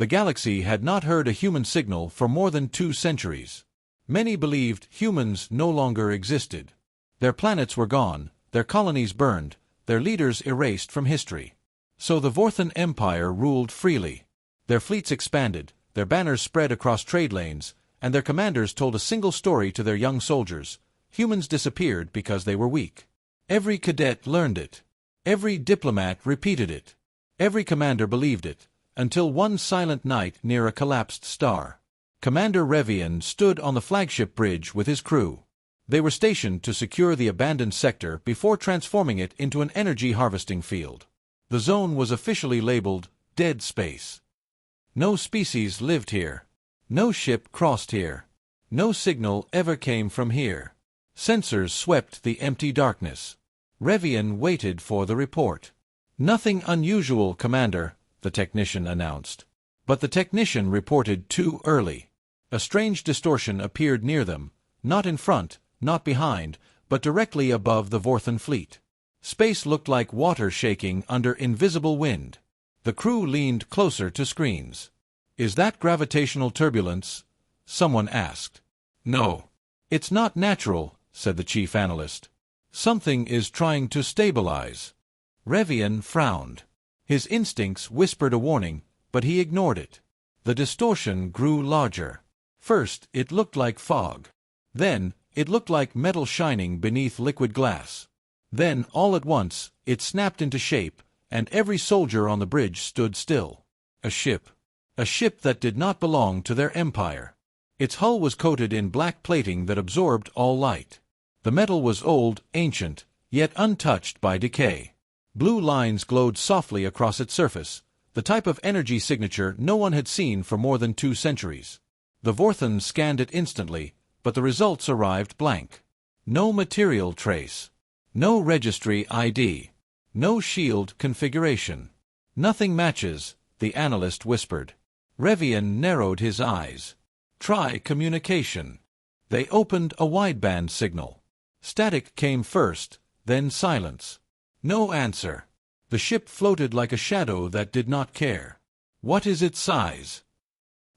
The galaxy had not heard a human signal for more than 2 centuries. Many believed humans no longer existed. Their planets were gone, their colonies burned, their leaders erased from history. So the Vorthan Empire ruled freely. Their fleets expanded, their banners spread across trade lanes, and their commanders told a single story to their young soldiers: humans disappeared because they were weak. Every cadet learned it. Every diplomat repeated it. Every commander believed it, until one silent night near a collapsed star. Commander Revian stood on the flagship bridge with his crew. They were stationed to secure the abandoned sector before transforming it into an energy harvesting field. The zone was officially labeled Dead Space. No species lived here. No ship crossed here. No signal ever came from here. Sensors swept the empty darkness. Revian waited for the report. "Nothing unusual, Commander," the technician announced. But the technician reported too early. A strange distortion appeared near them, not in front, not behind, but directly above the Vorthan fleet. Space looked like water shaking under invisible wind. The crew leaned closer to screens. "Is that gravitational turbulence?" someone asked. "No. It's not natural," said the chief analyst. "Something is trying to stabilize." Revian frowned. His instincts whispered a warning, but he ignored it. The distortion grew larger. First, it looked like fog. Then, it looked like metal shining beneath liquid glass. Then, all at once, it snapped into shape, and every soldier on the bridge stood still. A ship. A ship that did not belong to their empire. Its hull was coated in black plating that absorbed all light. The metal was old, ancient, yet untouched by decay. Blue lines glowed softly across its surface, the type of energy signature no one had seen for more than 2 centuries. The Vorthans scanned it instantly, but the results arrived blank. No material trace. No registry ID. No shield configuration. "Nothing matches," the analyst whispered. Revian narrowed his eyes. "Try communication." They opened a wideband signal. Static came first, then silence. No answer. The ship floated like a shadow that did not care. "What is its size?"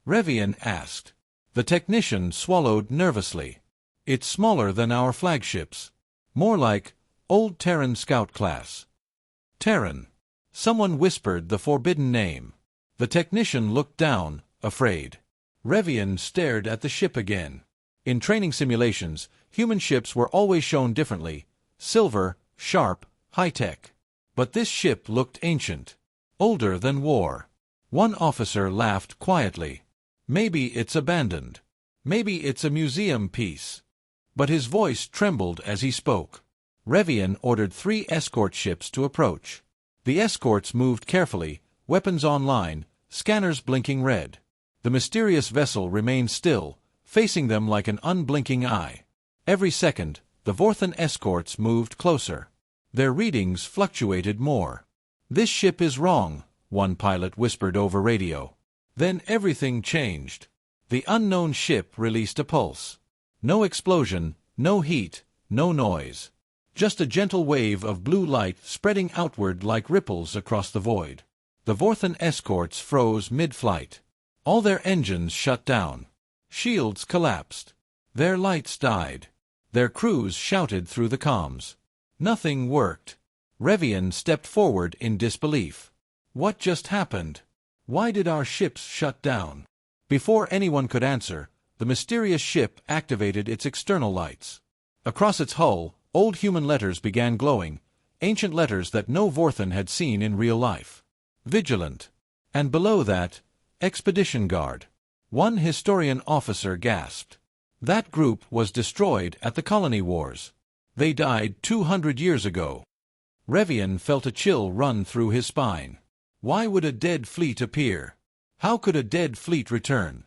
Revian asked. The technician swallowed nervously. "It's smaller than our flagships. More like old Terran scout class." Terran. Someone whispered the forbidden name. The technician looked down, afraid. Revian stared at the ship again. In training simulations, human ships were always shown differently: silver, sharp, high-tech. But this ship looked ancient. Older than war. One officer laughed quietly. "Maybe it's abandoned. Maybe it's a museum piece." But his voice trembled as he spoke. Revian ordered 3 escort ships to approach. The escorts moved carefully, weapons online, scanners blinking red. The mysterious vessel remained still, facing them like an unblinking eye. Every second, the Vorthan escorts moved closer. Their readings fluctuated more. "This ship is wrong," one pilot whispered over radio. Then everything changed. The unknown ship released a pulse. No explosion, no heat, no noise. Just a gentle wave of blue light spreading outward like ripples across the void. The Vorthan escorts froze mid-flight. All their engines shut down. Shields collapsed. Their lights died. Their crews shouted through the comms. Nothing worked. Revian stepped forward in disbelief. "What just happened? Why did our ships shut down?" Before anyone could answer, the mysterious ship activated its external lights. Across its hull, old human letters began glowing, ancient letters that no Vorthan had seen in real life. "Vigilant." And below that, "Expedition Guard." One historian officer gasped. That group was destroyed at the colony wars. They died 200 years ago. Revian felt a chill run through his spine. Why would a dead fleet appear? How could a dead fleet return?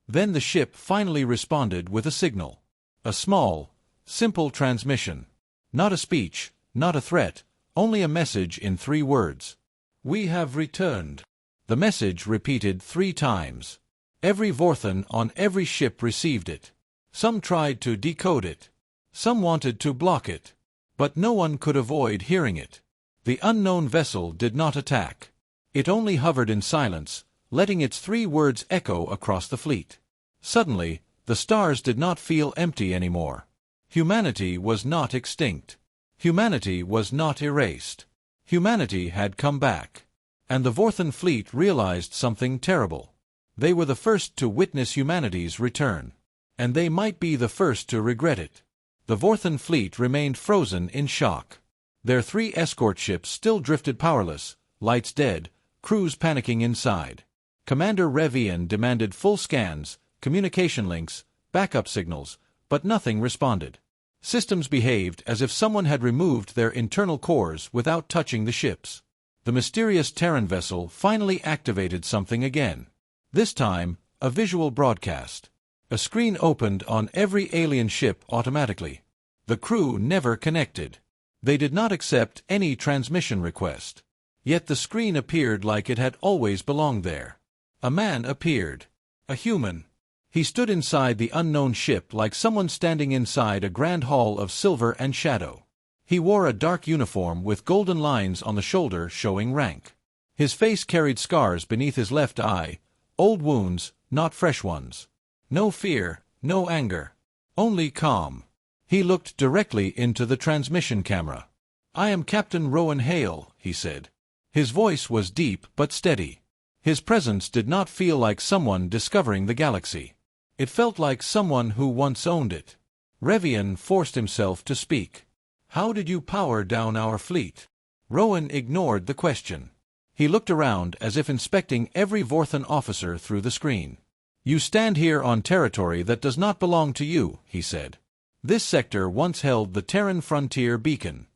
Then the ship finally responded with a signal. A small, simple transmission. Not a speech, not a threat, only a message in 3 words. "We have returned." The message repeated 3 times. Every Vorthan on every ship received it. Some tried to decode it. Some wanted to block it. But no one could avoid hearing it. The unknown vessel did not attack. It only hovered in silence, letting its 3 words echo across the fleet. Suddenly, the stars did not feel empty anymore. Humanity was not extinct. Humanity was not erased. Humanity had come back. And the Vorthan fleet realized something terrible. They were the first to witness humanity's return. And they might be the first to regret it. The Vorthan fleet remained frozen in shock. Their 3 escort ships still drifted powerless, lights dead, crews panicking inside. Commander Revian demanded full scans, communication links, backup signals, but nothing responded. Systems behaved as if someone had removed their internal cores without touching the ships. The mysterious Terran vessel finally activated something again. This time, a visual broadcast. A screen opened on every alien ship automatically. The crew never connected. They did not accept any transmission request. Yet the screen appeared like it had always belonged there. A man appeared. A human. He stood inside the unknown ship like someone standing inside a grand hall of silver and shadow. He wore a dark uniform with golden lines on the shoulder showing rank. His face carried scars beneath his left eye, old wounds, not fresh ones. No fear, no anger. Only calm. He looked directly into the transmission camera. "I am Captain Rowan Hale," he said. His voice was deep but steady. His presence did not feel like someone discovering the galaxy. It felt like someone who once owned it. Revian forced himself to speak. "How did you power down our fleet?" Rowan ignored the question. He looked around as if inspecting every Vorthan officer through the screen. "You stand here on territory that does not belong to you," he said. "This sector once held the Terran Frontier Beacon."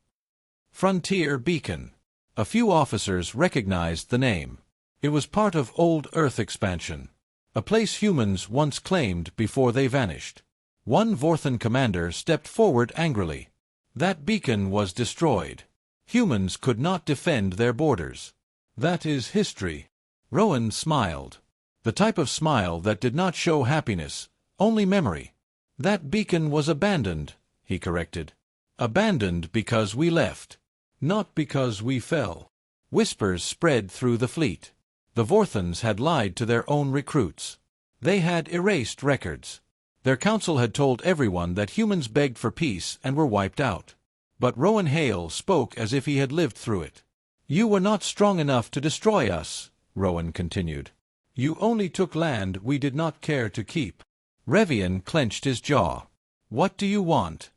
Frontier Beacon. A few officers recognized the name. It was part of Old Earth expansion. A place humans once claimed before they vanished. One Vorthan commander stepped forward angrily. That beacon was destroyed. Humans could not defend their borders. That is history. Rowan smiled. The type of smile that did not show happiness, only memory. "That beacon was abandoned," he corrected. "Abandoned because we left. Not because we fell." Whispers spread through the fleet. The Vorthans had lied to their own recruits. They had erased records. Their council had told everyone that humans begged for peace and were wiped out. But Rowan Hale spoke as if he had lived through it. "You were not strong enough to destroy us," Rowan continued. "You only took land we did not care to keep." Revian clenched his jaw. "What do you want?"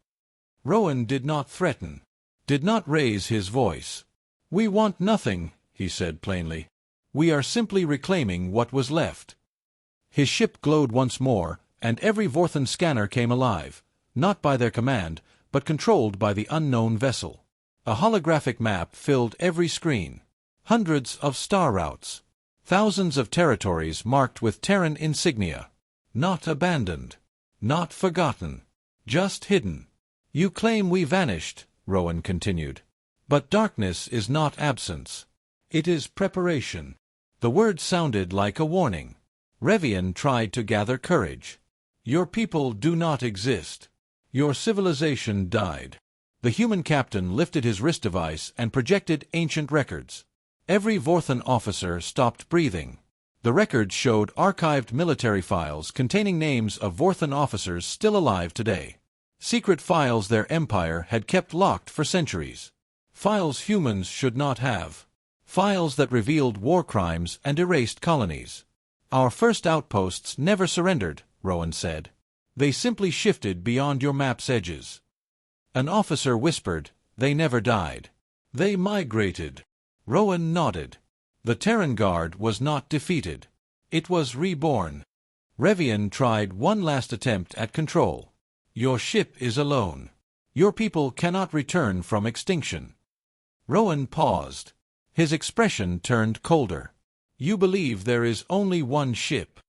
Rowan did not threaten. Did not raise his voice. "We want nothing," he said plainly. "We are simply reclaiming what was left." His ship glowed once more, and every Vorthan scanner came alive, not by their command, but controlled by the unknown vessel. A holographic map filled every screen. Hundreds of star routes. Thousands of territories marked with Terran insignia. Not abandoned. Not forgotten. Just hidden. "You claim we vanished," Rowan continued. "But darkness is not absence. It is preparation." The word sounded like a warning. Revian tried to gather courage. "Your people do not exist. Your civilization died." The human captain lifted his wrist device and projected ancient records. Every Vorthan officer stopped breathing. The records showed archived military files containing names of Vorthan officers still alive today. Secret files their empire had kept locked for centuries. Files humans should not have. Files that revealed war crimes and erased colonies. "Our first outposts never surrendered," Rowan said. "They simply shifted beyond your map's edges." An officer whispered, "They never died. They migrated." Rowan nodded. The Terran Guard was not defeated. It was reborn. Revian tried one last attempt at control. "Your ship is alone. Your people cannot return from extinction." Rowan paused. His expression turned colder. "You believe there is only one ship."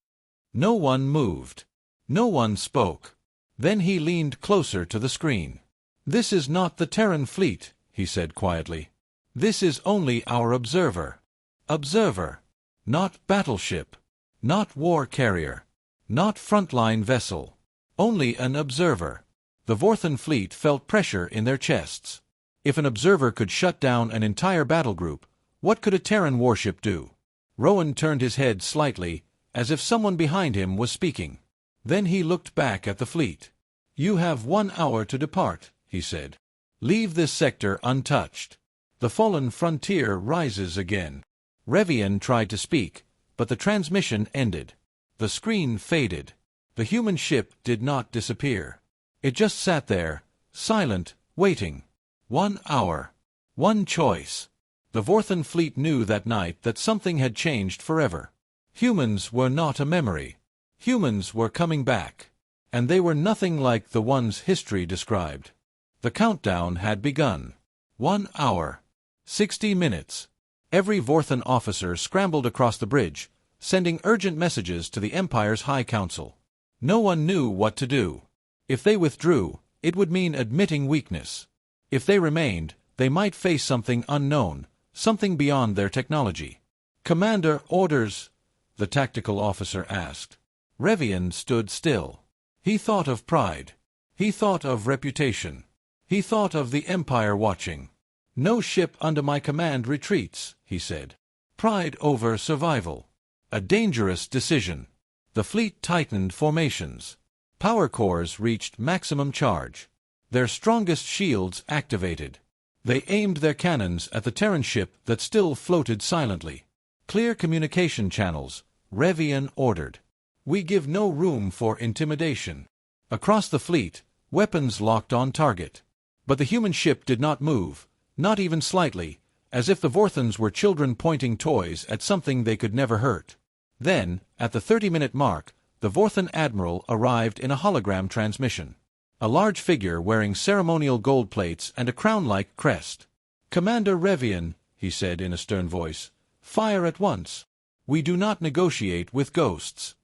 No one moved. No one spoke. Then he leaned closer to the screen. "This is not the Terran fleet," he said quietly. "This is only our observer. Observer. Not battleship. Not war carrier. Not frontline vessel. Only an observer." The Vorthan fleet felt pressure in their chests. If an observer could shut down an entire battle group, what could a Terran warship do? Rowan turned his head slightly, as if someone behind him was speaking. Then he looked back at the fleet. "You have 1 hour to depart," he said. "Leave this sector untouched. The fallen frontier rises again." Revian tried to speak, but the transmission ended. The screen faded. The human ship did not disappear. It just sat there, silent, waiting. 1 hour. One choice. The Vorthan fleet knew that night that something had changed forever. Humans were not a memory. Humans were coming back. And they were nothing like the ones history described. The countdown had begun. 1 hour. 60 minutes. Every Vorthan officer scrambled across the bridge, sending urgent messages to the Empire's High Council. No one knew what to do. If they withdrew, it would mean admitting weakness. If they remained, they might face something unknown, something beyond their technology. "Commander, orders," the tactical officer asked. Revian stood still. He thought of pride. He thought of reputation. He thought of the Empire watching. "No ship under my command retreats," he said. Pride over survival. A dangerous decision. The fleet tightened formations. Power cores reached maximum charge. Their strongest shields activated. They aimed their cannons at the Terran ship that still floated silently. "Clear communication channels," Revian ordered. "We give no room for intimidation." Across the fleet, weapons locked on target. But the human ship did not move, not even slightly, as if the Vorthans were children pointing toys at something they could never hurt. Then, at the 30-minute mark, the Vorthan admiral arrived in a hologram transmission. A large figure wearing ceremonial gold plates and a crown-like crest. "Commander Revian," he said in a stern voice, "fire at once. We do not negotiate with ghosts."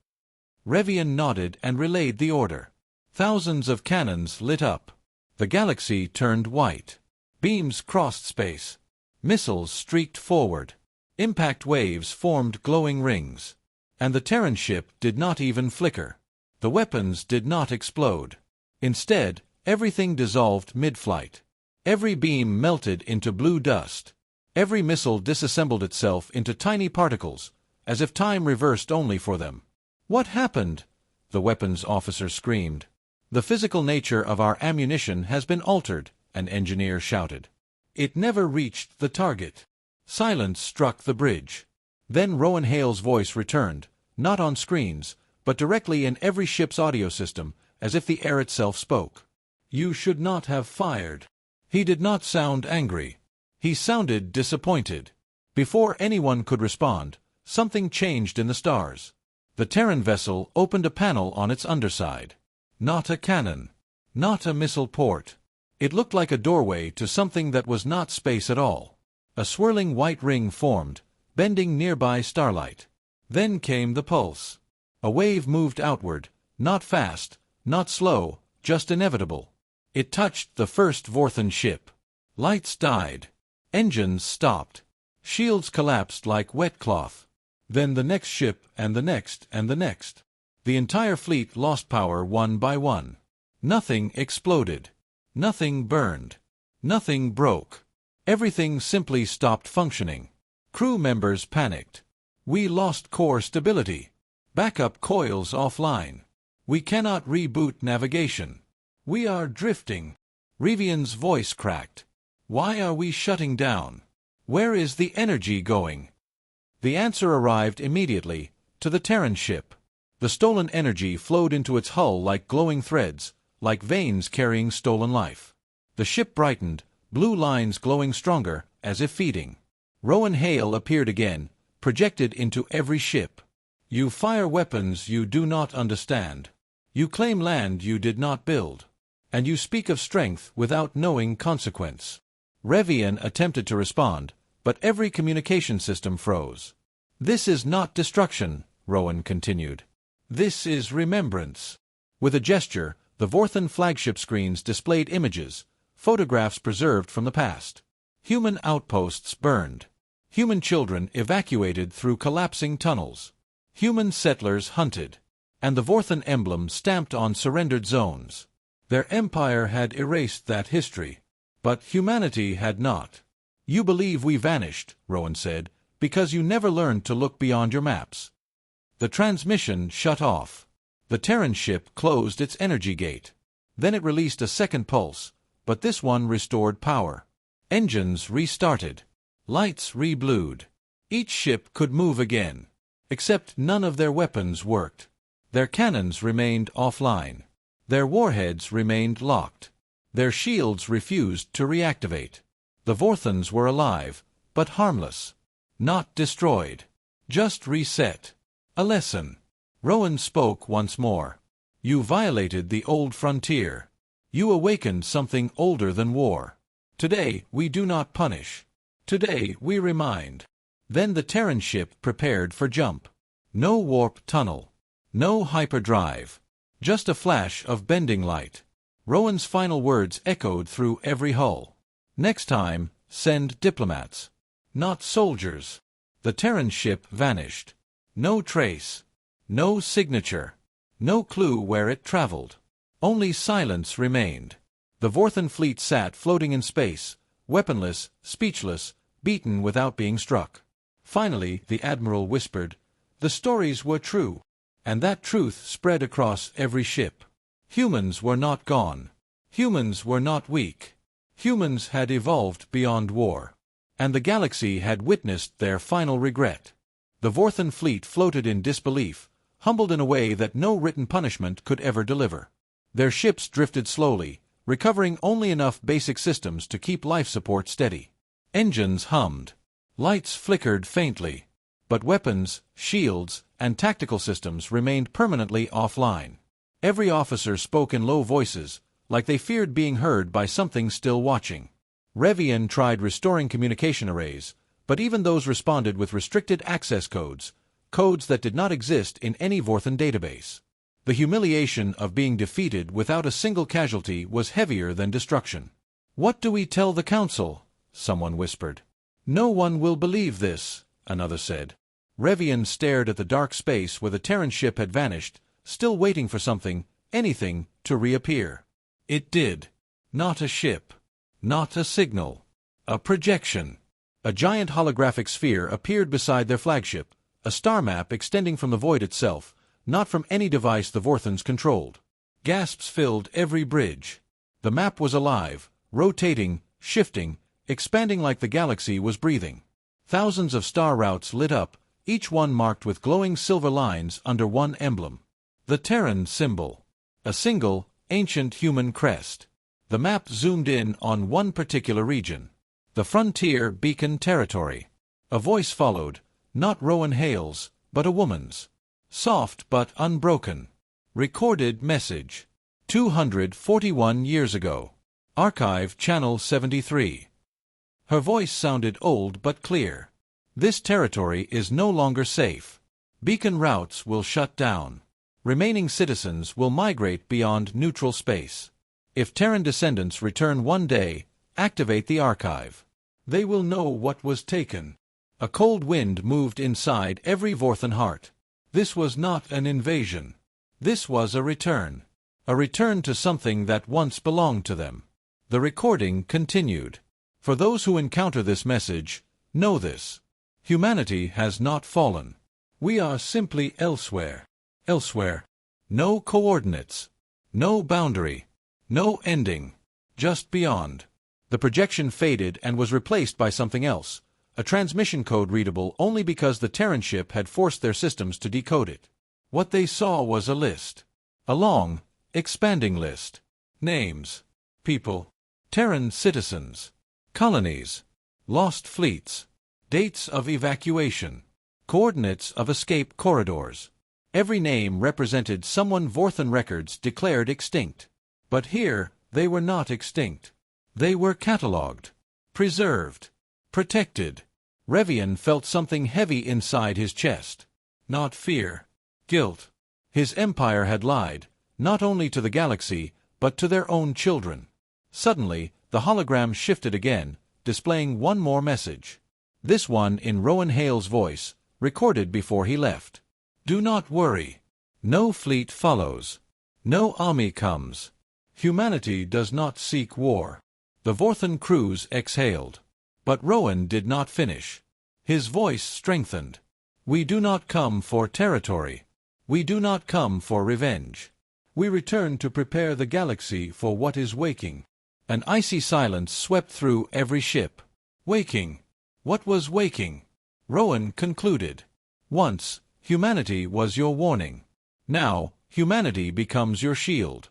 Revian nodded and relayed the order. Thousands of cannons lit up. The galaxy turned white. Beams crossed space. Missiles streaked forward. Impact waves formed glowing rings. And the Terran ship did not even flicker. The weapons did not explode. Instead, everything dissolved mid-flight. Every beam melted into blue dust. Every missile disassembled itself into tiny particles, as if time reversed only for them. "What happened?" the weapons officer screamed. "The physical nature of our ammunition has been altered," an engineer shouted. "It never reached the target." Silence struck the bridge. Then Rowan Hale's voice returned, not on screens, but directly in every ship's audio system, as if the air itself spoke. "You should not have fired." He did not sound angry. He sounded disappointed. Before anyone could respond, something changed in the stars. The Terran vessel opened a panel on its underside. Not a cannon. Not a missile port. It looked like a doorway to something that was not space at all. A swirling white ring formed, bending nearby starlight. Then came the pulse. A wave moved outward, not fast, not slow, just inevitable. It touched the first Vorthan ship. Lights died. Engines stopped. Shields collapsed like wet cloth. Then the next ship and the next and the next. The entire fleet lost power one by one. Nothing exploded. Nothing burned. Nothing broke. Everything simply stopped functioning. Crew members panicked. "We lost core stability. Backup coils offline. We cannot reboot navigation. We are drifting." Revian's voice cracked. "Why are we shutting down? Where is the energy going?" The answer arrived immediately, to the Terran ship. The stolen energy flowed into its hull like glowing threads, like veins carrying stolen life. The ship brightened, blue lines glowing stronger, as if feeding. Rowan Hale appeared again, projected into every ship. "You fire weapons you do not understand. You claim land you did not build. And you speak of strength without knowing consequence." Revian attempted to respond, but every communication system froze. "This is not destruction," Rowan continued. "This is remembrance." With a gesture, the Vorthan flagship screens displayed images, photographs preserved from the past. Human outposts burned. Human children evacuated through collapsing tunnels. Human settlers hunted. And the Vorthan emblem stamped on surrendered zones. Their empire had erased that history. But humanity had not. "You believe we vanished," Rowan said, Because you never learned to look beyond your maps. The transmission shut off. The Terran ship closed its energy gate. Then it released a second pulse, but this one restored power. Engines restarted. Lights reblued. Each ship could move again. Except none of their weapons worked. Their cannons remained offline. Their warheads remained locked. Their shields refused to reactivate. The Vorthons were alive, but harmless. Not destroyed. Just reset. A lesson. Rowan spoke once more. You violated the old frontier. You awakened something older than war. Today we do not punish. Today we remind. Then the Terran ship prepared for jump. No warp tunnel. No hyperdrive. Just a flash of bending light. Rowan's final words echoed through every hull. Next time, send diplomats. Not soldiers. The Terran ship vanished. No trace. No signature. No clue where it traveled. Only silence remained. The Vorthon fleet sat floating in space, weaponless, speechless, beaten without being struck. Finally, the Admiral whispered, "The stories were true." And that truth spread across every ship. Humans were not gone. Humans were not weak. Humans had evolved beyond war. And the galaxy had witnessed their final regret. The Vorthon fleet floated in disbelief, humbled in a way that no written punishment could ever deliver. Their ships drifted slowly, recovering only enough basic systems to keep life support steady. Engines hummed. Lights flickered faintly. But weapons, shields, and tactical systems remained permanently offline. Every officer spoke in low voices, like they feared being heard by something still watching. Revian tried restoring communication arrays, but even those responded with restricted access codes, codes that did not exist in any Vorthon database. The humiliation of being defeated without a single casualty was heavier than destruction. "What do we tell the Council?" someone whispered. "No one will believe this," another said. Revian stared at the dark space where the Terran ship had vanished, still waiting for something, anything, to reappear. It did. Not a ship. Not a signal. A projection. A giant holographic sphere appeared beside their flagship, a star map extending from the void itself, not from any device the Vorthons controlled. Gasps filled every bridge. The map was alive, rotating, shifting, expanding like the galaxy was breathing. Thousands of star routes lit up, each one marked with glowing silver lines under one emblem. The Terran symbol. A single, ancient human crest. The map zoomed in on one particular region. The Frontier Beacon Territory. A voice followed, not Rowan Hale's, but a woman's. Soft but unbroken. Recorded message. 241 years ago. Archive Channel 73. Her voice sounded old but clear. This territory is no longer safe. Beacon routes will shut down. Remaining citizens will migrate beyond neutral space. If Terran descendants return one day, activate the archive. They will know what was taken. A cold wind moved inside every Vorthon heart. This was not an invasion. This was a return. A return to something that once belonged to them. The recording continued. For those who encounter this message, know this. Humanity has not fallen. We are simply elsewhere. Elsewhere. No coordinates. No boundary. No ending. Just beyond. The projection faded and was replaced by something else. A transmission code readable only because the Terran ship had forced their systems to decode it. What they saw was a list. A long, expanding list. Names. People. Terran citizens. Colonies. Lost fleets. Dates of evacuation. Coordinates of escape corridors. Every name represented someone Vorthon records declared extinct. But here, they were not extinct. They were catalogued. Preserved. Protected. Revian felt something heavy inside his chest. Not fear. Guilt. His empire had lied, not only to the galaxy, but to their own children. Suddenly, the hologram shifted again, displaying one more message. This one in Rowan Hale's voice, recorded before he left. Do not worry. No fleet follows. No army comes. Humanity does not seek war. The Vorthon crews exhaled. But Rowan did not finish. His voice strengthened. "We do not come for territory. We do not come for revenge. We return to prepare the galaxy for what is waking." An icy silence swept through every ship. Waking. What was waking? Rowan concluded. Once, humanity was your warning. Now, humanity becomes your shield.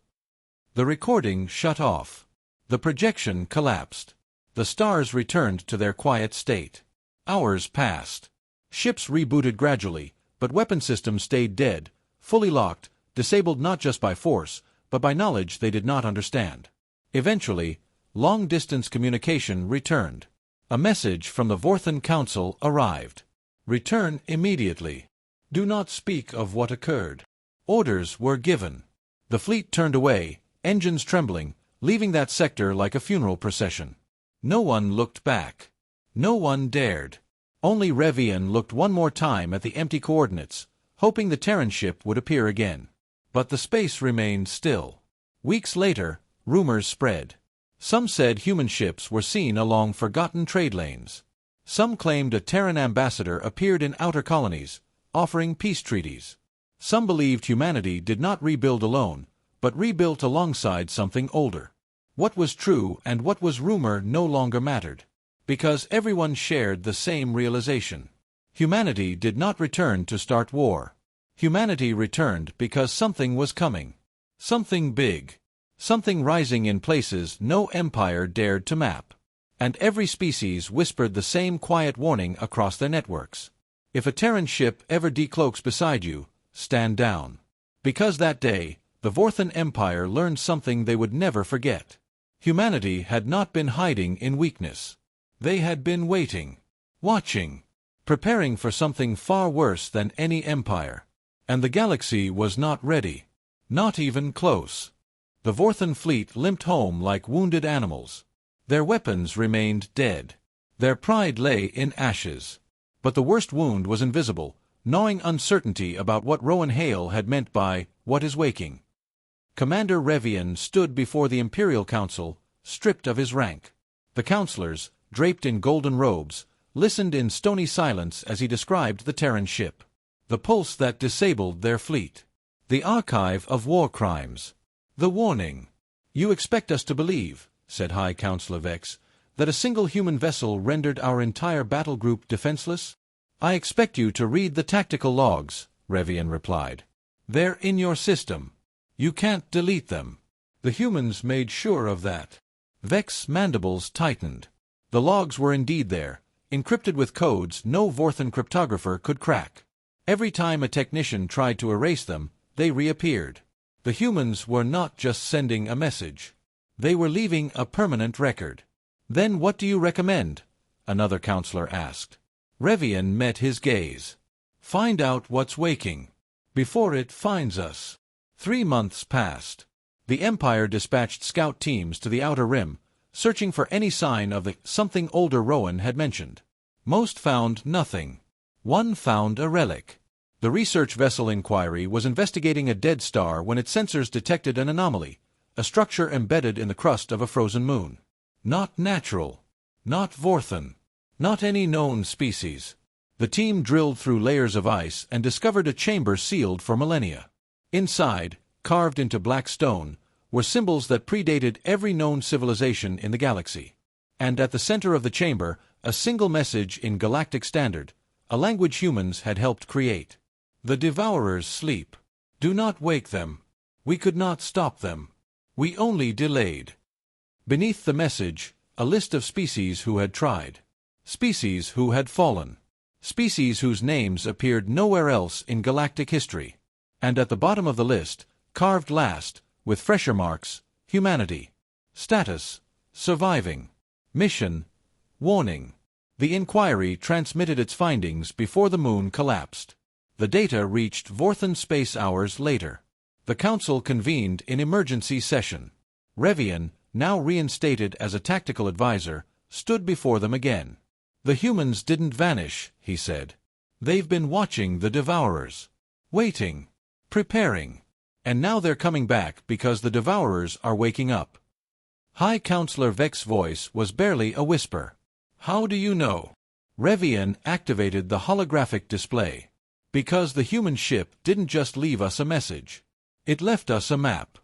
The recording shut off. The projection collapsed. The stars returned to their quiet state. Hours passed. Ships rebooted gradually, but weapon systems stayed dead, fully locked, disabled not just by force, but by knowledge they did not understand. Eventually, long-distance communication returned. A message from the Vorthan Council arrived. "Return immediately. Do not speak of what occurred." Orders were given. The fleet turned away, engines trembling, leaving that sector like a funeral procession. No one looked back. No one dared. Only Revian looked one more time at the empty coordinates, hoping the Terran ship would appear again. But the space remained still. Weeks later, rumors spread. Some said human ships were seen along forgotten trade lanes. Some claimed a Terran ambassador appeared in outer colonies, offering peace treaties. Some believed humanity did not rebuild alone, but rebuilt alongside something older. What was true and what was rumor no longer mattered, because everyone shared the same realization. Humanity did not return to start war. Humanity returned because something was coming. Something big. Something rising in places no empire dared to map. And every species whispered the same quiet warning across their networks. If a Terran ship ever decloaks beside you, stand down. Because that day, the Vorthan Empire learned something they would never forget. Humanity had not been hiding in weakness. They had been waiting, watching, preparing for something far worse than any empire. And the galaxy was not ready. Not even close. The Vorthan fleet limped home like wounded animals. Their weapons remained dead. Their pride lay in ashes. But the worst wound was invisible, gnawing uncertainty about what Rowan Hale had meant by "what is waking." Commander Revian stood before the Imperial Council, stripped of his rank. The councillors, draped in golden robes, listened in stony silence as he described the Terran ship. The pulse that disabled their fleet. The archive of war crimes. The warning. "You expect us to believe," said High Councillor Vex, "that a single human vessel rendered our entire battle group defenseless?" "I expect you to read the tactical logs," Revian replied. "They're in your system. You can't delete them." The humans made sure of that. Vex's mandibles tightened. The logs were indeed there, encrypted with codes no Vorthan cryptographer could crack. Every time a technician tried to erase them, they reappeared. The humans were not just sending a message. They were leaving a permanent record. "Then what do you recommend?" another counselor asked. Revian met his gaze. "Find out what's waking. Before it finds us." 3 months passed. The Empire dispatched scout teams to the Outer Rim, searching for any sign of the something older Rowan had mentioned. Most found nothing. One found a relic. The research vessel Inquiry was investigating a dead star when its sensors detected an anomaly, a structure embedded in the crust of a frozen moon. Not natural. Not Vorthan. Not any known species. The team drilled through layers of ice and discovered a chamber sealed for millennia. Inside, carved into black stone, were symbols that predated every known civilization in the galaxy. And at the center of the chamber, a single message in Galactic Standard, a language humans had helped create. "The Devourers sleep. Do not wake them. We could not stop them. We only delayed." Beneath the message, a list of species who had tried. Species who had fallen. Species whose names appeared nowhere else in galactic history. And at the bottom of the list, carved last, with fresher marks, humanity. Status: surviving. Mission: warning. The Inquiry transmitted its findings before the moon collapsed. The data reached Vorthan space hours later. The Council convened in emergency session. Revian, now reinstated as a tactical advisor, stood before them again. "The humans didn't vanish," he said. "They've been watching the Devourers. Waiting. Preparing. And now they're coming back because the Devourers are waking up." High Councillor Vex's voice was barely a whisper. "How do you know?" Revian activated the holographic display. Because the human ship didn't just leave us a message. It left us a map.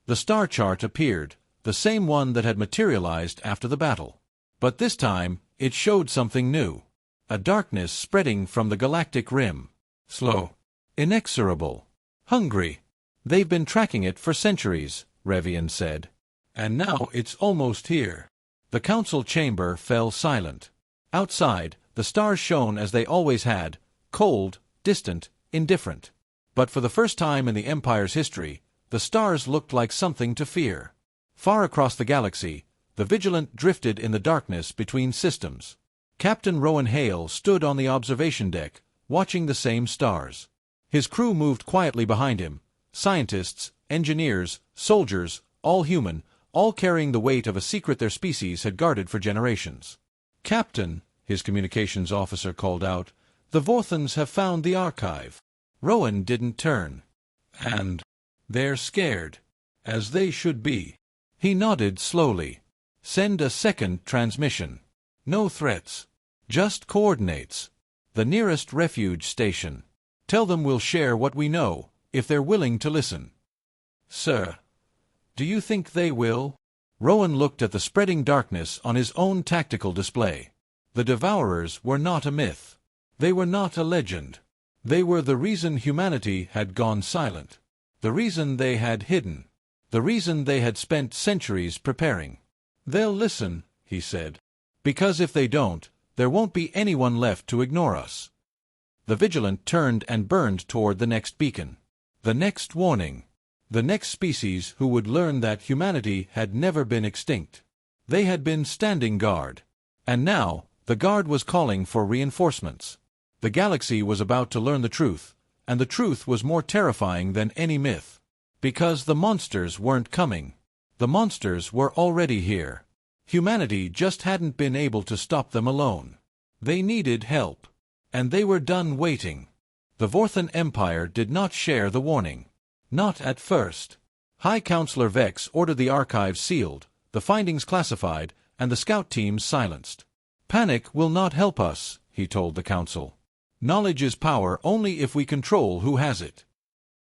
The star chart appeared, the same one that had materialized after the battle. But this time, it showed something new. A darkness spreading from the galactic rim. Slow. Inexorable. Hungry. They've been tracking it for centuries, Revian said. And now it's almost here. The council chamber fell silent. Outside, the stars shone as they always had, cold, distant, indifferent. But for the first time in the Empire's history, the stars looked like something to fear. Far across the galaxy, the Vigilant drifted in the darkness between systems. Captain Rowan Hale stood on the observation deck, watching the same stars. His crew moved quietly behind him, scientists, engineers, soldiers, all human, all carrying the weight of a secret their species had guarded for generations. "Captain," his communications officer called out, "the Vorthons have found the archive." Rowan didn't turn. "And they're scared, as they should be." He nodded slowly. "Send a second transmission. No threats. Just coordinates. The nearest refuge station. Tell them we'll share what we know, if they're willing to listen." "Sir, do you think they will?" Rowan looked at the spreading darkness on his own tactical display. The Devourers were not a myth. They were not a legend. They were the reason humanity had gone silent. The reason they had hidden. The reason they had spent centuries preparing. "They'll listen," he said. "Because if they don't, there won't be anyone left to ignore us." The Vigilant turned and burned toward the next beacon. The next warning. The next species who would learn that humanity had never been extinct. They had been standing guard. And now, the guard was calling for reinforcements. The galaxy was about to learn the truth, and the truth was more terrifying than any myth. Because the monsters weren't coming. The monsters were already here. Humanity just hadn't been able to stop them alone. They needed help. And they were done waiting. The Vorthon Empire did not share the warning. Not at first. High Counselor Vex ordered the archives sealed, the findings classified, and the scout teams silenced. "Panic will not help us," he told the council. "Knowledge is power only if we control who has it."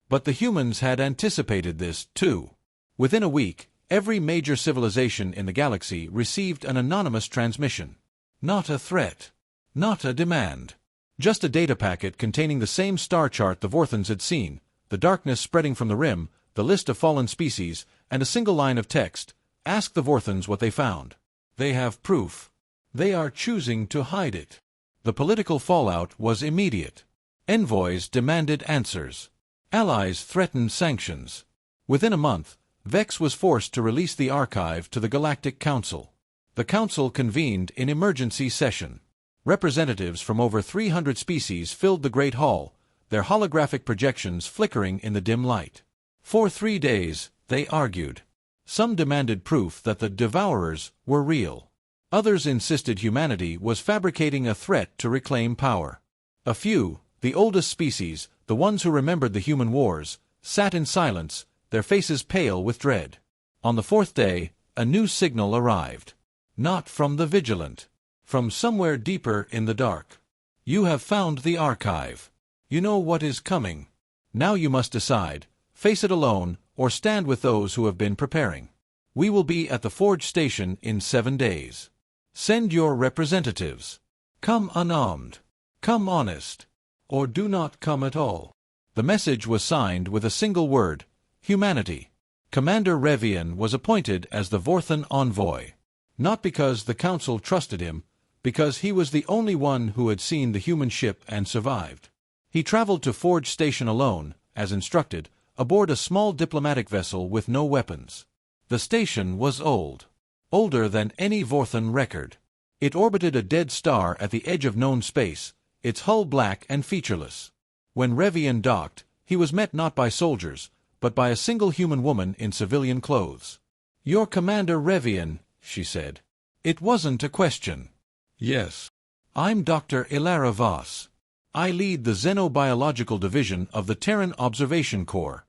But the humans had anticipated this, too. Within a week, every major civilization in the galaxy received an anonymous transmission. Not a threat. Not a demand. Just a data packet containing the same star chart the Vorthons had seen, the darkness spreading from the rim, the list of fallen species, and a single line of text. "Ask the Vorthons what they found. They have proof. They are choosing to hide it." The political fallout was immediate. Envoys demanded answers. Allies threatened sanctions. Within a month, Vex was forced to release the archive to the Galactic Council. The Council convened in emergency session. Representatives from over 300 species filled the Great Hall, their holographic projections flickering in the dim light. For 3 days, they argued. Some demanded proof that the Devourers were real. Others insisted humanity was fabricating a threat to reclaim power. A few, the oldest species, the ones who remembered the human wars, sat in silence, their faces pale with dread. On the 4th day, a new signal arrived. Not from the Vigilant. From somewhere deeper in the dark. "You have found the archive. You know what is coming. Now you must decide, face it alone, or stand with those who have been preparing. We will be at the Forge Station in 7 days. Send your representatives. Come unarmed. Come honest. Or do not come at all." The message was signed with a single word: humanity. Commander Revian was appointed as the Vorthon envoy. Not because the Council trusted him, because he was the only one who had seen the human ship and survived. He traveled to Forge Station alone, as instructed, aboard a small diplomatic vessel with no weapons. The station was old. Older than any Vorthon record. It orbited a dead star at the edge of known space, its hull black and featureless. When Revian docked, he was met not by soldiers, but by a single human woman in civilian clothes. "Your Commander Revian," she said. It wasn't a question. "Yes. I'm Dr. Ilara Voss. I lead the Xenobiological Division of the Terran Observation Corps."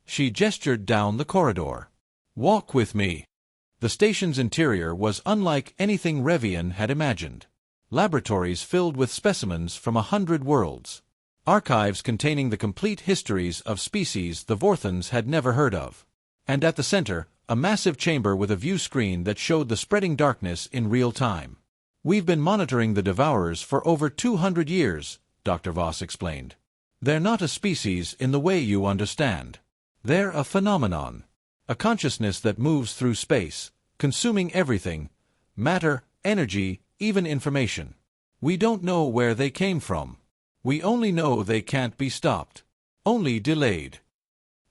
She gestured down the corridor. "Walk with me." The station's interior was unlike anything Revian had imagined. laboratories filled with specimens from 100 worlds, archives containing the complete histories of species the Vorthons had never heard of. And at the center, a massive chamber with a view screen that showed the spreading darkness in real time. "We've been monitoring the Devourers for over 200 years, Dr. Voss explained. They're not a species in the way you understand. They're a phenomenon. A consciousness that moves through space, consuming everything: matter, energy, even information. We don't know where they came from. We only know they can't be stopped. Only delayed."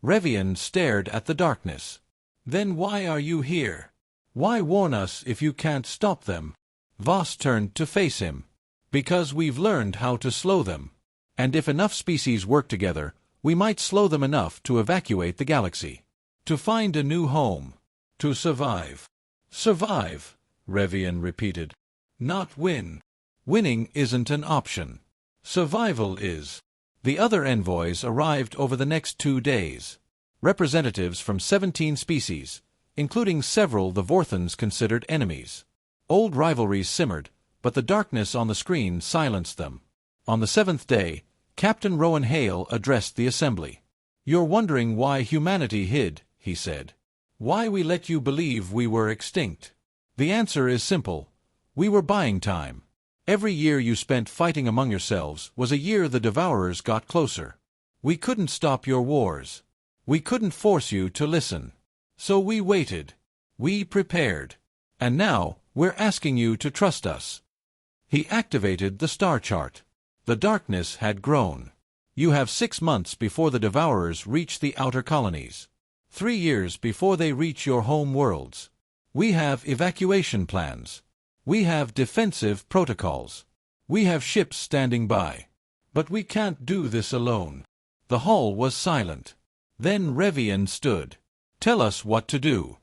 Revian stared at the darkness. "Then why are you here? Why warn us if you can't stop them?" Voss turned to face him. "Because we've learned how to slow them. And if enough species work together, we might slow them enough to evacuate the galaxy. To find a new home. To survive." "Survive," Revian repeated. "Not win. Winning isn't an option. Survival is." The other envoys arrived over the next 2 days. Representatives from 17 species, including several the Vorthons considered enemies. Old rivalries simmered, but the darkness on the screen silenced them. On the 7th day, Captain Rowan Hale addressed the assembly. "You're wondering why humanity hid," he said. "Why we let you believe we were extinct. The answer is simple. We were buying time. Every year you spent fighting among yourselves was a year the Devourers got closer. We couldn't stop your wars. We couldn't force you to listen. So we waited. We prepared. And now, we're asking you to trust us." He activated the star chart. The darkness had grown. "You have 6 months before the Devourers reach the outer colonies. 3 years before they reach your home worlds. We have evacuation plans. We have defensive protocols. We have ships standing by. But we can't do this alone." The hall was silent. Then Revian stood. "Tell us what to do."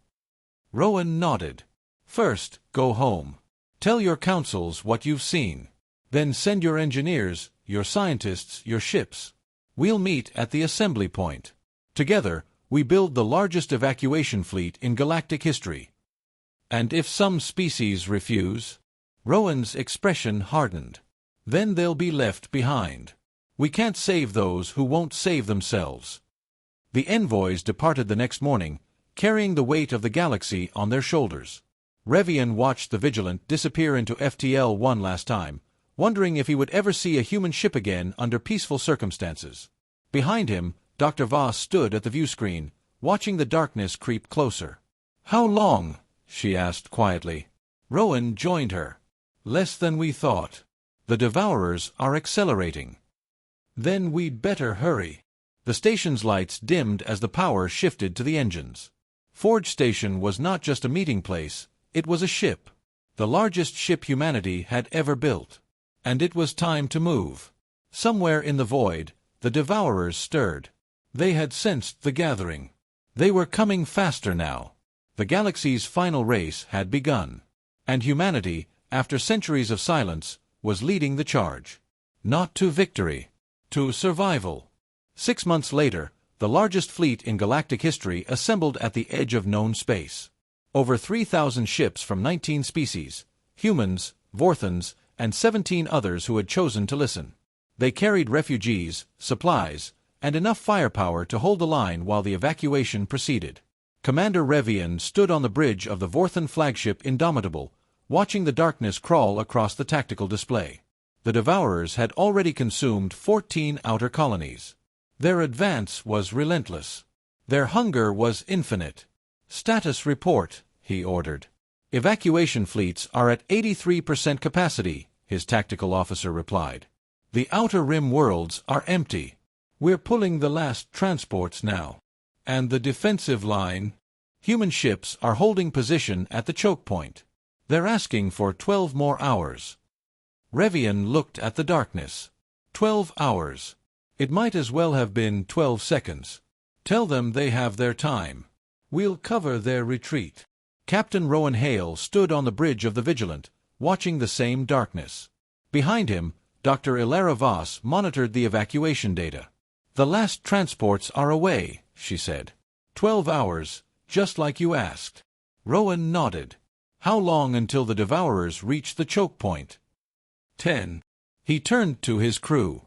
Rowan nodded. "First, go home. Tell your councils what you've seen. Then send your engineers, your scientists, your ships. We'll meet at the assembly point. Together, we build the largest evacuation fleet in galactic history." "And if some species refuse?" Rowan's expression hardened. "Then they'll be left behind. We can't save those who won't save themselves." The envoys departed the next morning, carrying the weight of the galaxy on their shoulders. Revian watched the Vigilant disappear into FTL one last time, wondering if he would ever see a human ship again under peaceful circumstances. Behind him, Dr. Voss stood at the viewscreen, watching the darkness creep closer. "How long?" she asked quietly. Rowan joined her. "Less than we thought. The Devourers are accelerating." "Then we'd better hurry." The station's lights dimmed as the power shifted to the engines. Forge Station was not just a meeting place, it was a ship. The largest ship humanity had ever built. And it was time to move. Somewhere in the void, the Devourers stirred. They had sensed the gathering. They were coming faster now. The galaxy's final race had begun. And humanity, after centuries of silence, was leading the charge. Not to victory. To survival. 6 months later, the largest fleet in galactic history assembled at the edge of known space. Over 3,000 ships from 19 species, humans, Vorthons, and 17 others who had chosen to listen. They carried refugees, supplies, and enough firepower to hold the line while the evacuation proceeded. Commander Revian stood on the bridge of the Vorthon flagship Indomitable, watching the darkness crawl across the tactical display. The Devourers had already consumed 14 outer colonies. Their advance was relentless. Their hunger was infinite. "Status report," he ordered. "Evacuation fleets are at 83% capacity," his tactical officer replied. "The outer rim worlds are empty. We're pulling the last transports now." "And the defensive line?" "Human ships are holding position at the choke point. They're asking for 12 more hours." Revian looked at the darkness. 12 hours. It might as well have been 12 seconds. "Tell them they have their time. We'll cover their retreat." Captain Rowan Hale stood on the bridge of the Vigilant, watching the same darkness. Behind him, Dr. Ilara Voss monitored the evacuation data. "The last transports are away," she said. 12 hours, just like you asked." Rowan nodded. "How long until the Devourers reach the choke point?" 10. He turned to his crew.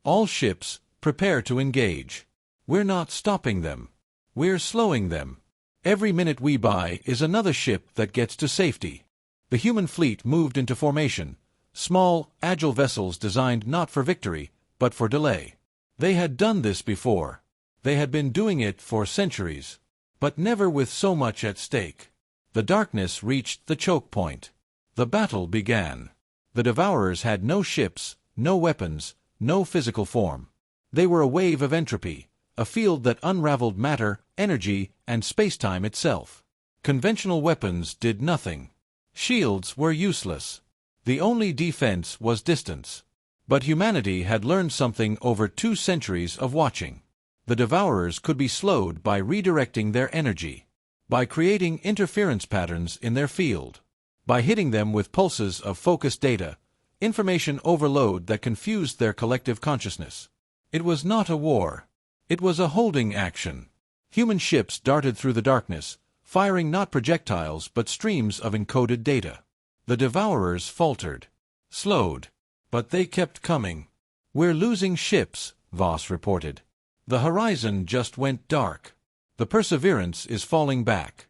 All ships, prepare to engage. We're not stopping them. We're slowing them. Every minute we buy is another ship that gets to safety. The human fleet moved into formation, small, agile vessels designed not for victory, but for delay. They had done this before. They had been doing it for centuries, but never with so much at stake. The darkness reached the choke point. The battle began. The Devourers had no ships, no weapons, no physical form. They were a wave of entropy, a field that unraveled matter, energy, and spacetime itself. Conventional weapons did nothing. Shields were useless. The only defense was distance. But humanity had learned something over 2 centuries of watching. The Devourers could be slowed by redirecting their energy, by creating interference patterns in their field, by hitting them with pulses of focused data, information overload that confused their collective consciousness. It was not a war. It was a holding action. Human ships darted through the darkness, firing not projectiles but streams of encoded data. The Devourers faltered, slowed, but they kept coming. "We're losing ships," Voss reported. "The horizon just went dark. The Perseverance is falling back."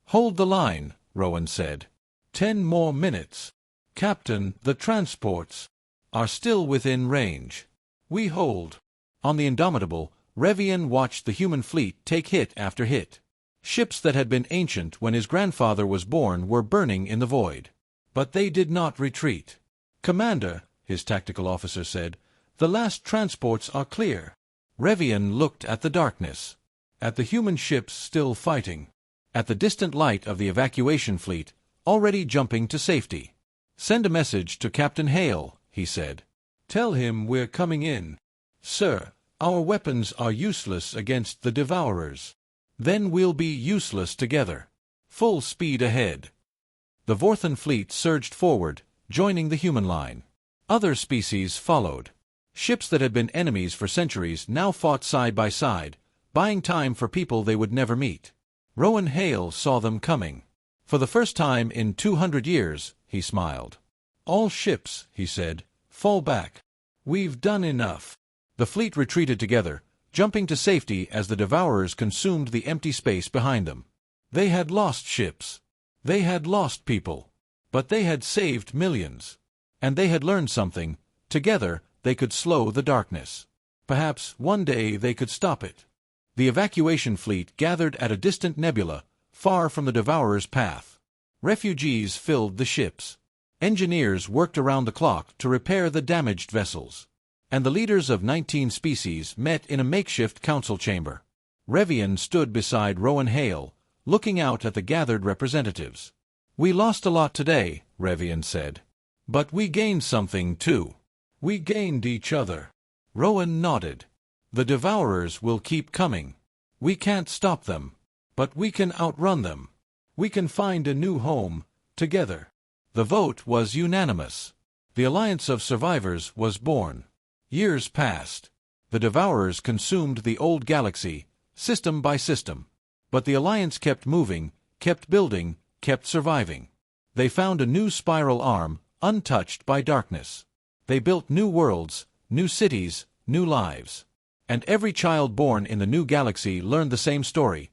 "Hold the line," Rowan said. 10 more minutes. "Captain, the transports are still within range. We hold." On the Indomitable, Revian watched the human fleet take hit after hit. Ships that had been ancient when his grandfather was born were burning in the void. But they did not retreat. "Commander," his tactical officer said, "the last transports are clear." Revian looked at the darkness, at the human ships still fighting, at the distant light of the evacuation fleet, already jumping to safety. "Send a message to Captain Hale," he said. "Tell him we're coming in. Sir, our weapons are useless against the Devourers. Then we'll be useless together. Full speed ahead." The Vorthan fleet surged forward, joining the human line. Other species followed. Ships that had been enemies for centuries now fought side by side, buying time for people they would never meet. Rowan Hale saw them coming. For the first time in 200 years, he smiled. "All ships," he said, "fall back. We've done enough." The fleet retreated together, jumping to safety as the Devourers consumed the empty space behind them. They had lost ships. They had lost people. But they had saved millions. And they had learned something. Together, they could slow the darkness. Perhaps one day they could stop it. The evacuation fleet gathered at a distant nebula, far from the Devourers' path. Refugees filled the ships. Engineers worked around the clock to repair the damaged vessels. And the leaders of 19 species met in a makeshift council chamber. Revian stood beside Rowan Hale, looking out at the gathered representatives. "We lost a lot today," Revian said. "But we gained something, too. We gained each other." Rowan nodded. "The Devourers will keep coming. We can't stop them. But we can outrun them. We can find a new home, together." The vote was unanimous. The Alliance of Survivors was born. Years passed. The Devourers consumed the old galaxy, system by system. But the Alliance kept moving, kept building, kept surviving. They found a new spiral arm, untouched by darkness. They built new worlds, new cities, new lives. And every child born in the new galaxy learned the same story.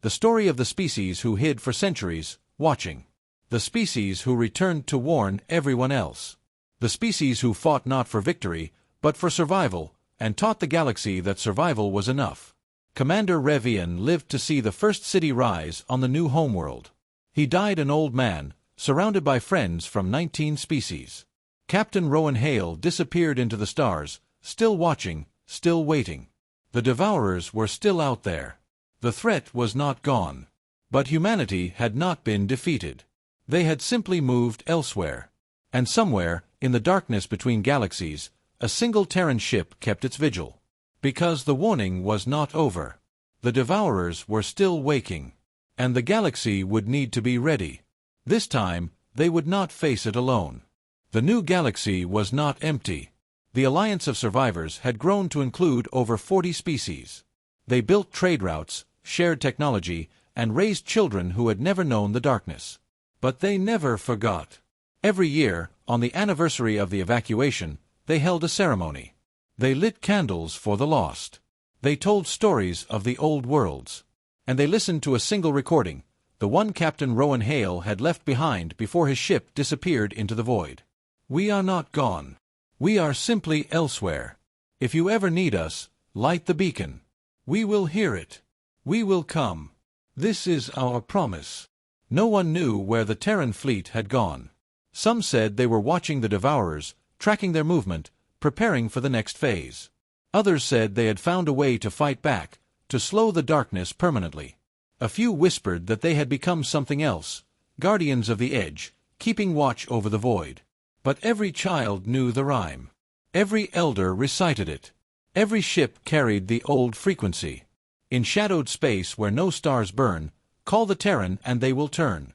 The story of the species who hid for centuries, watching. The species who returned to warn everyone else. The species who fought not for victory, but for survival, and taught the galaxy that survival was enough. Commander Revian lived to see the first city rise on the new homeworld. He died an old man, surrounded by friends from 19 species. Captain Rowan Hale disappeared into the stars, still watching, still waiting. The Devourers were still out there. The threat was not gone. But humanity had not been defeated. They had simply moved elsewhere. And somewhere, in the darkness between galaxies, a single Terran ship kept its vigil. Because the warning was not over. The Devourers were still waking. And the galaxy would need to be ready. This time, they would not face it alone. The new galaxy was not empty. The Alliance of Survivors had grown to include over 40 species. They built trade routes, shared technology, and raised children who had never known the darkness. But they never forgot. Every year, On the anniversary of the evacuation, they held a ceremony. They lit candles for the lost. They told stories of the old worlds. And they listened to a single recording, the one Captain Rowan Hale had left behind before his ship disappeared into the void. "We are not gone. We are simply elsewhere. If you ever need us, light the beacon. We will hear it. We will come. This is our promise." No one knew where the Terran fleet had gone. Some said they were watching the Devourers, tracking their movement, preparing for the next phase. Others said they had found a way to fight back, to slow the darkness permanently. A few whispered that they had become something else, guardians of the edge, keeping watch over the void. But every child knew the rhyme. Every elder recited it. Every ship carried the old frequency. In shadowed space where no stars burn, call the Terran and they will turn.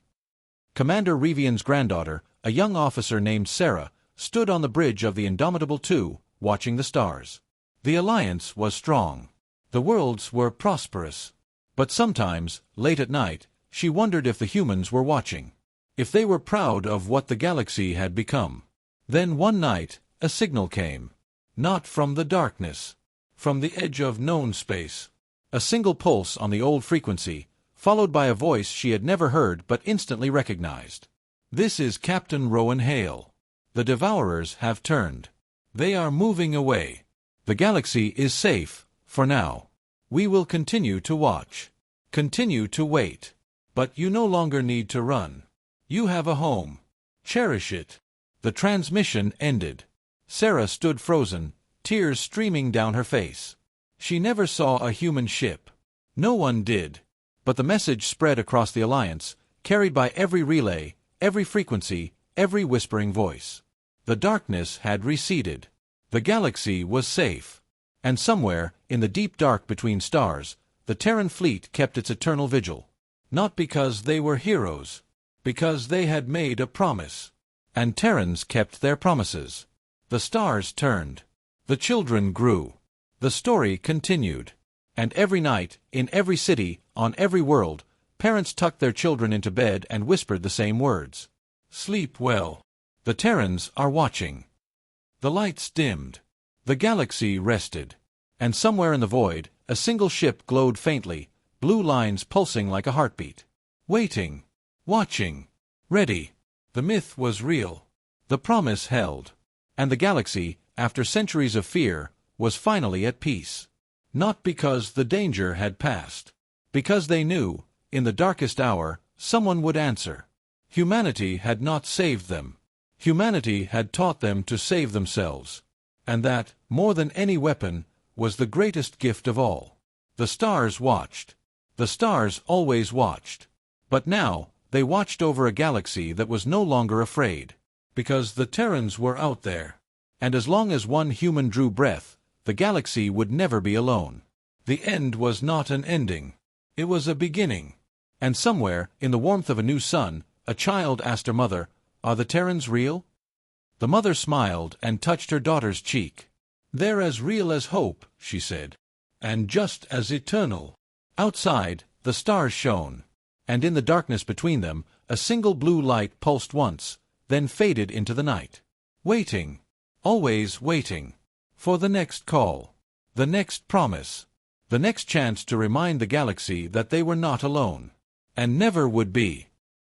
Commander Rivian's granddaughter, a young officer named Sarah, stood on the bridge of the Indomitable II, watching the stars. The alliance was strong. The worlds were prosperous. But sometimes, late at night, she wondered if the humans were watching. If they were proud of what the galaxy had become. Then one night, a signal came. Not from the darkness. From the edge of known space. A single pulse on the old frequency, followed by a voice she had never heard but instantly recognized. "This is Captain Rowan Hale. The Devourers have turned. They are moving away. The galaxy is safe, for now. We will continue to watch. Continue to wait. But you no longer need to run. You have a home. Cherish it." The transmission ended. Sarah stood frozen, tears streaming down her face. She never saw a human ship. No one did. But the message spread across the Alliance, carried by every relay, every frequency, every whispering voice. The darkness had receded. The galaxy was safe. And somewhere, in the deep dark between stars, the Terran fleet kept its eternal vigil. Not because they were heroes. Because they had made a promise. And Terrans kept their promises. The stars turned. The children grew. The story continued. And every night, in every city, on every world, parents tucked their children into bed and whispered the same words. "Sleep well. The Terrans are watching." The lights dimmed. The galaxy rested. And somewhere in the void, a single ship glowed faintly, blue lines pulsing like a heartbeat. Waiting. Watching. Ready. The myth was real. The promise held. And the galaxy, after centuries of fear, was finally at peace. Not because the danger had passed. Because they knew, in the darkest hour, someone would answer. Humanity had not saved them. Humanity had taught them to save themselves. And that, more than any weapon, was the greatest gift of all. The stars watched. The stars always watched. But now, they watched over a galaxy that was no longer afraid. Because the Terrans were out there. And as long as one human drew breath, the galaxy would never be alone. The end was not an ending. It was a beginning. And somewhere, in the warmth of a new sun, a child asked her mother, "Are the Terrans real?" The mother smiled and touched her daughter's cheek. "They're as real as hope," she said. "And just as eternal." Outside, the stars shone. And in the darkness between them, a single blue light pulsed once, then faded into the night. Waiting. Always waiting. For the next call. The next promise. The next chance to remind the galaxy that they were not alone. And never would be.